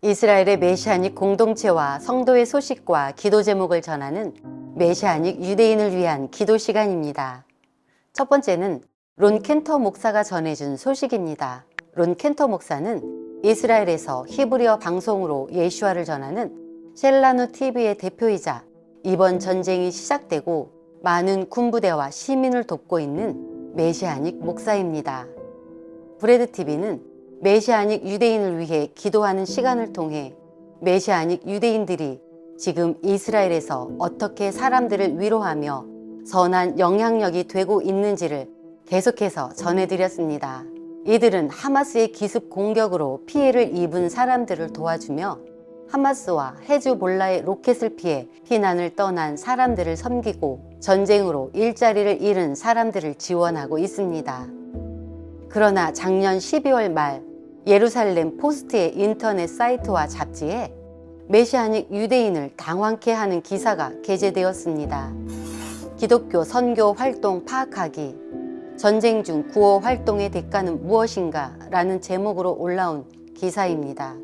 이스라엘의 메시아닉 공동체와 성도의 소식과 기도 제목을 전하는 메시아닉 유대인을 위한 기도 시간입니다. 첫 번째는 론 켄터 목사가 전해준 소식입니다. 론 켄터 목사는 이스라엘에서 히브리어 방송으로 예수와를 전하는 셀라누 TV의 대표이자 이번 전쟁이 시작되고 많은 군부대와 시민을 돕고 있는 메시아닉 목사입니다. 브레드 TV는 메시아닉 유대인을 위해 기도하는 시간을 통해 메시아닉 유대인들이 지금 이스라엘에서 어떻게 사람들을 위로하며 선한 영향력이 되고 있는지를 계속해서 전해드렸습니다. 이들은 하마스의 기습 공격으로 피해를 입은 사람들을 도와주며 하마스와 헤즈볼라의 로켓을 피해 피난을 떠난 사람들을 섬기고 전쟁으로 일자리를 잃은 사람들을 지원하고 있습니다. 그러나 작년 12월 말 예루살렘 포스트의 인터넷 사이트와 잡지에 메시아닉 유대인을 당황케 하는 기사가 게재되었습니다. 기독교 선교 활동 파악하기, 전쟁 중 구호 활동의 대가는 무엇인가? 라는 제목으로 올라온 기사입니다.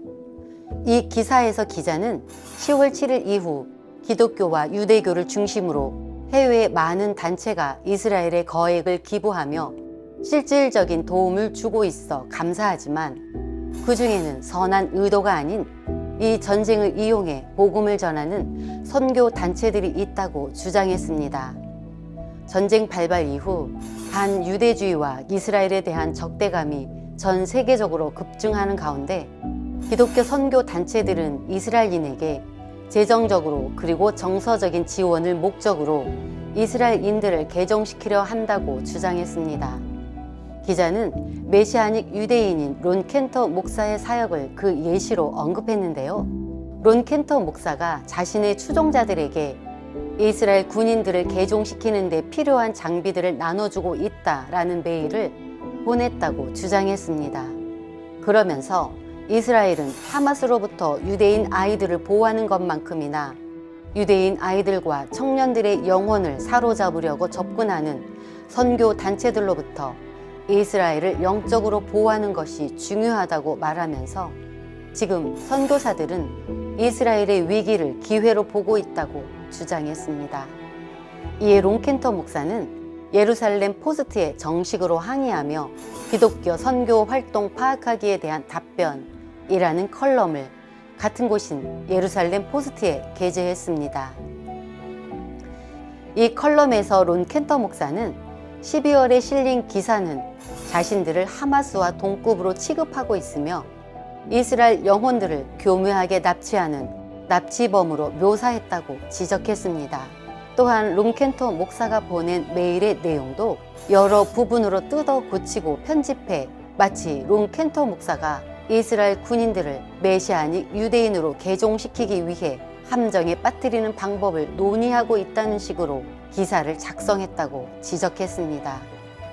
이 기사에서 기자는 10월 7일 이후 기독교와 유대교를 중심으로 해외의 많은 단체가 이스라엘에 거액을 기부하며 실질적인 도움을 주고 있어 감사하지만 그 중에는 선한 의도가 아닌 이 전쟁을 이용해 복음을 전하는 선교 단체들이 있다고 주장했습니다. 전쟁 발발 이후 반유대주의와 이스라엘에 대한 적대감이 전 세계적으로 급증하는 가운데 기독교 선교 단체들은 이스라엘인에게 재정적으로 그리고 정서적인 지원을 목적으로 이스라엘인들을 개종시키려 한다고 주장했습니다. 기자는 메시아닉 유대인인 론 켄터 목사의 사역을 그 예시로 언급했는데요. 론 켄터 목사가 자신의 추종자들에게 이스라엘 군인들을 개종시키는 데 필요한 장비들을 나눠주고 있다라는 메일을 보냈다고 주장했습니다. 그러면서 이스라엘은 하마스로부터 유대인 아이들을 보호하는 것만큼이나 유대인 아이들과 청년들의 영혼을 사로잡으려고 접근하는 선교 단체들로부터 이스라엘을 영적으로 보호하는 것이 중요하다고 말하면서 지금 선교사들은 이스라엘의 위기를 기회로 보고 있다고 주장했습니다. 이에 론 켄터 목사는 예루살렘 포스트에 정식으로 항의하며 기독교 선교 활동 파악하기에 대한 답변이라는 컬럼을 같은 곳인 예루살렘 포스트에 게재했습니다. 이 컬럼에서 론 켄터 목사는 12월에 실린 기사는 자신들을 하마스와 동급으로 취급하고 있으며 이스라엘 영혼들을 교묘하게 납치하는 납치범으로 묘사했다고 지적했습니다. 또한 론 켄터 목사가 보낸 메일의 내용도 여러 부분으로 뜯어 고치고 편집해 마치 론 켄터 목사가 이스라엘 군인들을 메시아닉 유대인으로 개종시키기 위해 함정에 빠뜨리는 방법을 논의하고 있다는 식으로 기사를 작성했다고 지적했습니다.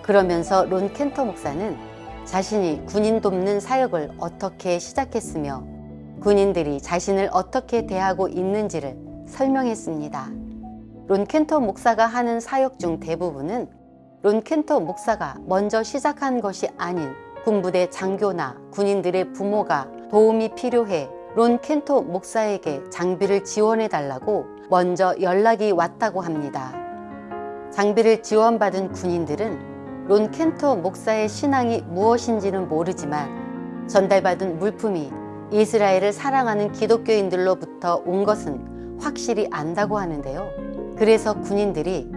그러면서 론 켄터 목사는 자신이 군인 돕는 사역을 어떻게 시작했으며 군인들이 자신을 어떻게 대하고 있는지를 설명했습니다. 론 켄터 목사가 하는 사역 중 대부분은 론 켄터 목사가 먼저 시작한 것이 아닌 군부대 장교나 군인들의 부모가 도움이 필요해 론 켄터 목사에게 장비를 지원해달라고 먼저 연락이 왔다고 합니다. 장비를 지원받은 군인들은 론 켄터 목사의 신앙이 무엇인지는 모르지만 전달받은 물품이 이스라엘을 사랑하는 기독교인들로부터 온 것은 확실히 안다고 하는데요. 그래서 군인들이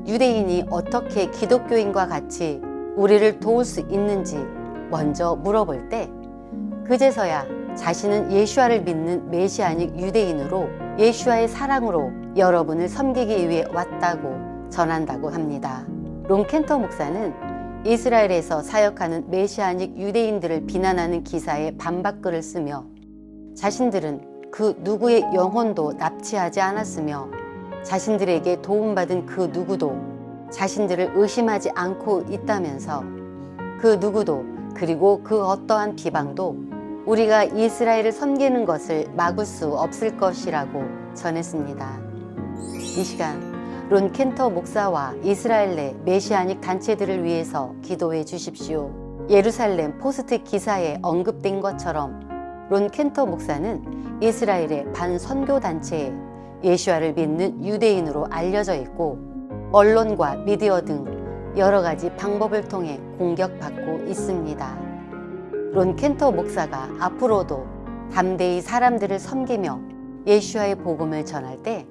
유대인이 어떻게 기독교인과 같이 우리를 도울 수 있는지 먼저 물어볼 때 그제서야 자신은 예수와를 믿는 메시아닉 유대인으로 예수와의 사랑으로 여러분을 섬기기 위해 왔다고 전한다고 합니다. 론 켄터 목사는 이스라엘에서 사역하는 메시아닉 유대인들을 비난하는 기사에 반박글을 쓰며 자신들은 그 누구의 영혼도 납치하지 않았으며 자신들에게 도움받은 그 누구도 자신들을 의심하지 않고 있다면서 그 누구도 그리고 그 어떠한 비방도 우리가 이스라엘을 섬기는 것을 막을 수 없을 것이라고 전했습니다. 이 시간 론 켄터 목사와 이스라엘 내 메시아닉 단체들을 위해서 기도해 주십시오. 예루살렘 포스트 기사에 언급된 것처럼 론 켄터 목사는 이스라엘의 반선교 단체에 예수와를 믿는 유대인으로 알려져 있고 언론과 미디어 등 여러 가지 방법을 통해 공격받고 있습니다. 론 켄터 목사가 앞으로도 담대히 사람들을 섬기며 예수와의 복음을 전할 때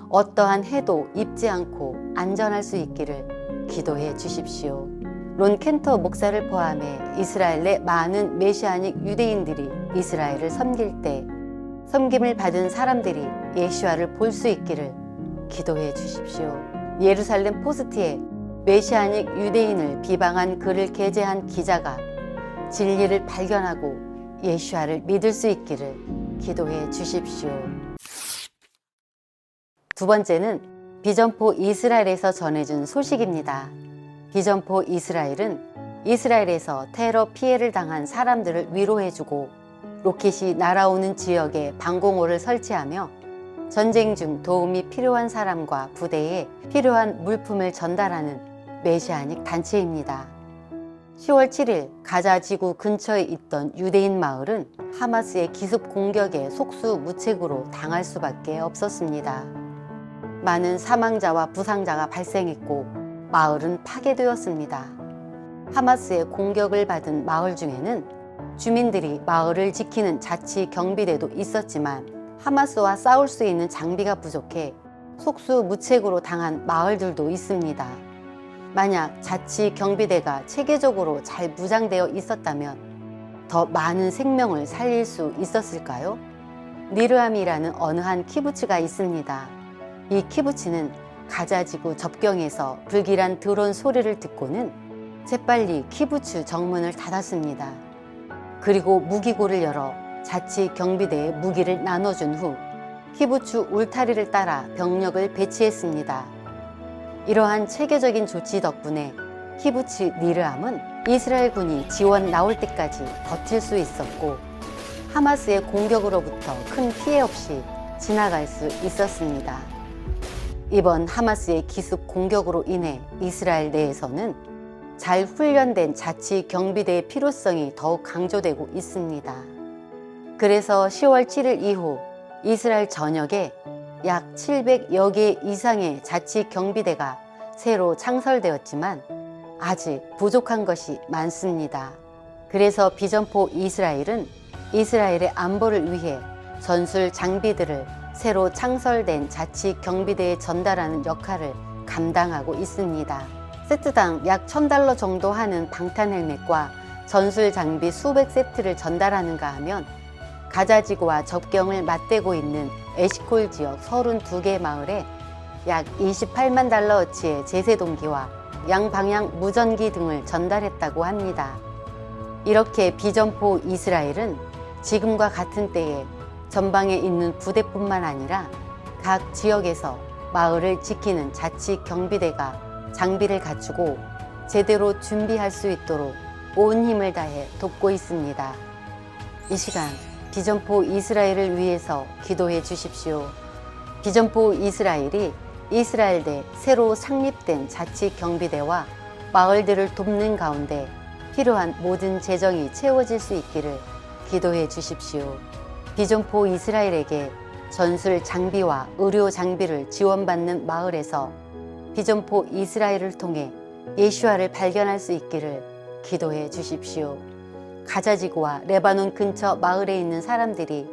어떠한 해도 입지 않고 안전할 수 있기를 기도해 주십시오. 론 켄터 목사를 포함해 이스라엘 내 많은 메시아닉 유대인들이 이스라엘을 섬길 때 섬김을 받은 사람들이 예수와를 볼 수 있기를 기도해 주십시오. 예루살렘 포스트에 메시아닉 유대인을 비방한 글을 게재한 기자가 진리를 발견하고 예수와를 믿을 수 있기를 기도해 주십시오. 두 번째는 비전포 이스라엘에서 전해준 소식입니다. 비전포 이스라엘은 이스라엘에서 테러 피해를 당한 사람들을 위로해주고 로켓이 날아오는 지역에 방공호를 설치하며 전쟁 중 도움이 필요한 사람과 부대에 필요한 물품을 전달하는 메시아닉 단체입니다. 10월 7일 가자 지구 근처에 있던 유대인 마을은 하마스의 기습 공격에 속수무책으로 당할 수밖에 없었습니다. 많은 사망자와 부상자가 발생했고 마을은 파괴되었습니다. 하마스의 공격을 받은 마을 중에는 주민들이 마을을 지키는 자치 경비대도 있었지만 하마스와 싸울 수 있는 장비가 부족해 속수무책으로 당한 마을들도 있습니다. 만약 자치 경비대가 체계적으로 잘 무장되어 있었다면 더 많은 생명을 살릴 수 있었을까요? 니르암이라는 어느 한 키부츠가 있습니다. 이 키부츠는 가자지구 접경에서 불길한 드론 소리를 듣고는 재빨리 키부츠 정문을 닫았습니다. 그리고 무기고를 열어 자치 경비대에 무기를 나눠준 후 키부츠 울타리를 따라 병력을 배치했습니다. 이러한 체계적인 조치 덕분에 키부츠 니르암은 이스라엘군이 지원 나올 때까지 버틸 수 있었고 하마스의 공격으로부터 큰 피해 없이 지나갈 수 있었습니다. 이번 하마스의 기습 공격으로 인해 이스라엘 내에서는 잘 훈련된 자치 경비대의 필요성이 더욱 강조되고 있습니다. 그래서 10월 7일 이후 이스라엘 전역에 약 700여 개 이상의 자치 경비대가 새로 창설되었지만 아직 부족한 것이 많습니다. 그래서 비전포 이스라엘은 이스라엘의 안보를 위해 전술 장비들을 새로 창설된 자치 경비대에 전달하는 역할을 감당하고 있습니다. 세트당 약 $1,000 정도 하는 방탄 헬멧과 전술 장비 수백 세트를 전달하는가 하면 가자지구와 접경을 맞대고 있는 에시콜 지역 32개 마을에 약 $28만 어치의 제세동기와 양방향 무전기 등을 전달했다고 합니다. 이렇게 비전포 이스라엘은 지금과 같은 때에 전방에 있는 부대뿐만 아니라 각 지역에서 마을을 지키는 자치 경비대가 장비를 갖추고 제대로 준비할 수 있도록 온 힘을 다해 돕고 있습니다. 이 시간 비전포 이스라엘을 위해서 기도해 주십시오. 비전포 이스라엘이 이스라엘 내 새로 창립된 자치 경비대와 마을들을 돕는 가운데 필요한 모든 재정이 채워질 수 있기를 기도해 주십시오. 비전포 이스라엘에게 전술 장비와 의료 장비를 지원받는 마을에서 비전포 이스라엘을 통해 예수와를 발견할 수 있기를 기도해 주십시오. 가자지구와 레바논 근처 마을에 있는 사람들이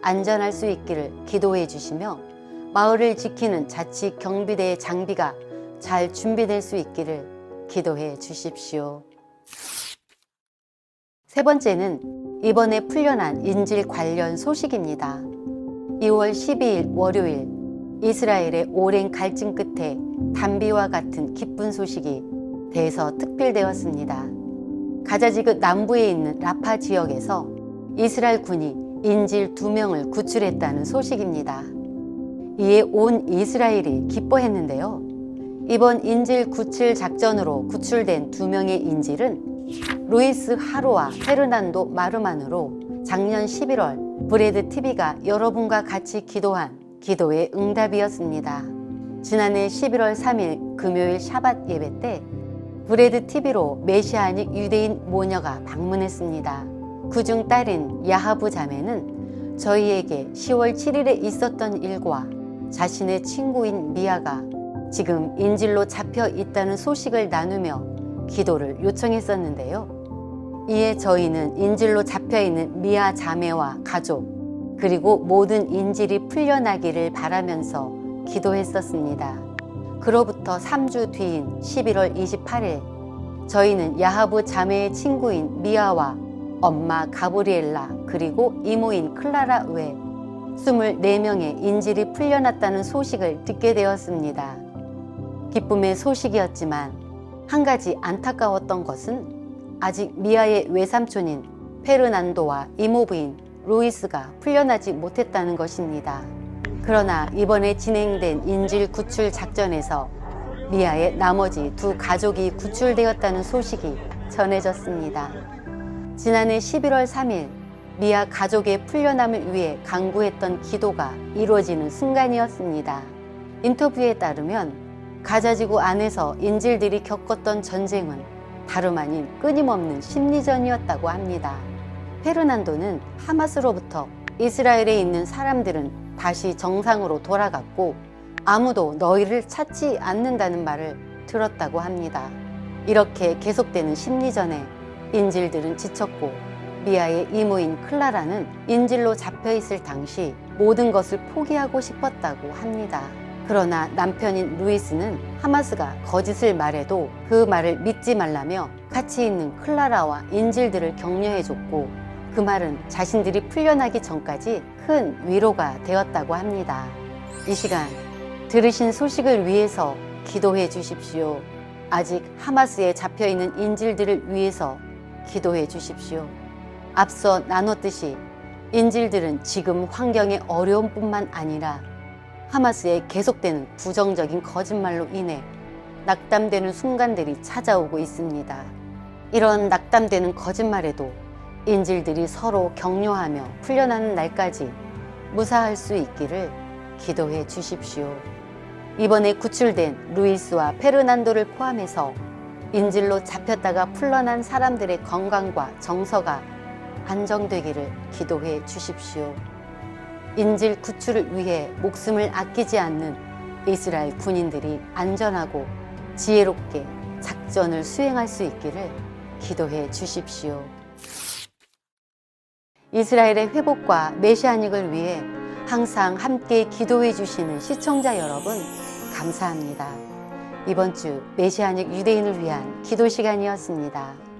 안전할 수 있기를 기도해 주시며 마을을 지키는 자치 경비대의 장비가 잘 준비될 수 있기를 기도해 주십시오. 세 번째는 이번에 풀려난 인질 관련 소식입니다. 2월 12일 월요일 이스라엘의 오랜 갈증 끝에 단비와 같은 기쁜 소식이 대서특필되었습니다. 가자지구 남부에 있는 라파 지역에서 이스라엘 군이 인질 2명을 구출했다는 소식입니다. 이에 온 이스라엘이 기뻐했는데요. 이번 인질 구출 작전으로 구출된 2명의 인질은 루이스 하루와 페르난도 마르만으로 작년 11월 브레드 TV가 여러분과 같이 기도한 기도의 응답이었습니다. 지난해 11월 3일 금요일 샤밧 예배 때 브레드 TV로 메시아닉 유대인 모녀가 방문했습니다. 그중 딸인 야하부 자매는 저희에게 10월 7일에 있었던 일과 자신의 친구인 미아가 지금 인질로 잡혀 있다는 소식을 나누며 기도를 요청했었는데요. 이에 저희는 인질로 잡혀 있는 미아 자매와 가족, 그리고 모든 인질이 풀려나기를 바라면서 기도했었습니다. 그로부터 3주 뒤인 11월 28일, 저희는 야하부 자매의 친구인 미아와 엄마 가브리엘라 그리고 이모인 클라라 외 24명의 인질이 풀려났다는 소식을 듣게 되었습니다. 기쁨의 소식이었지만 한 가지 안타까웠던 것은 아직 미아의 외삼촌인 페르난도와 이모부인 루이스가 풀려나지 못했다는 것입니다. 그러나 이번에 진행된 인질 구출 작전에서 미아의 나머지 두 가족이 구출되었다는 소식이 전해졌습니다. 지난해 11월 3일 미아 가족의 풀려남을 위해 간구했던 기도가 이루어지는 순간이었습니다. 인터뷰에 따르면 가자지구 안에서 인질들이 겪었던 전쟁은 다름 아닌 끊임없는 심리전이었다고 합니다. 페르난도는 하마스로부터 이스라엘에 있는 사람들은 다시 정상으로 돌아갔고 아무도 너희를 찾지 않는다는 말을 들었다고 합니다. 이렇게 계속되는 심리전에 인질들은 지쳤고 미아의 이모인 클라라는 인질로 잡혀 있을 당시 모든 것을 포기하고 싶었다고 합니다. 그러나 남편인 루이스는 하마스가 거짓을 말해도 그 말을 믿지 말라며 같이 있는 클라라와 인질들을 격려해줬고 그 말은 자신들이 풀려나기 전까지 큰 위로가 되었다고 합니다. 이 시간 들으신 소식을 위해서 기도해 주십시오. 아직 하마스에 잡혀있는 인질들을 위해서 기도해 주십시오. 앞서 나눴듯이 인질들은 지금 환경의 어려움뿐만 아니라 하마스의 계속되는 부정적인 거짓말로 인해 낙담되는 순간들이 찾아오고 있습니다. 이런 낙담되는 거짓말에도 인질들이 서로 격려하며 풀려나는 날까지 무사할 수 있기를 기도해 주십시오. 이번에 구출된 루이스와 페르난도를 포함해서 인질로 잡혔다가 풀려난 사람들의 건강과 정서가 안정되기를 기도해 주십시오. 인질 구출을 위해 목숨을 아끼지 않는 이스라엘 군인들이 안전하고 지혜롭게 작전을 수행할 수 있기를 기도해 주십시오. 이스라엘의 회복과 메시아닉을 위해 항상 함께 기도해 주시는 시청자 여러분, 감사합니다. 이번 주 메시아닉 유대인을 위한 기도 시간이었습니다.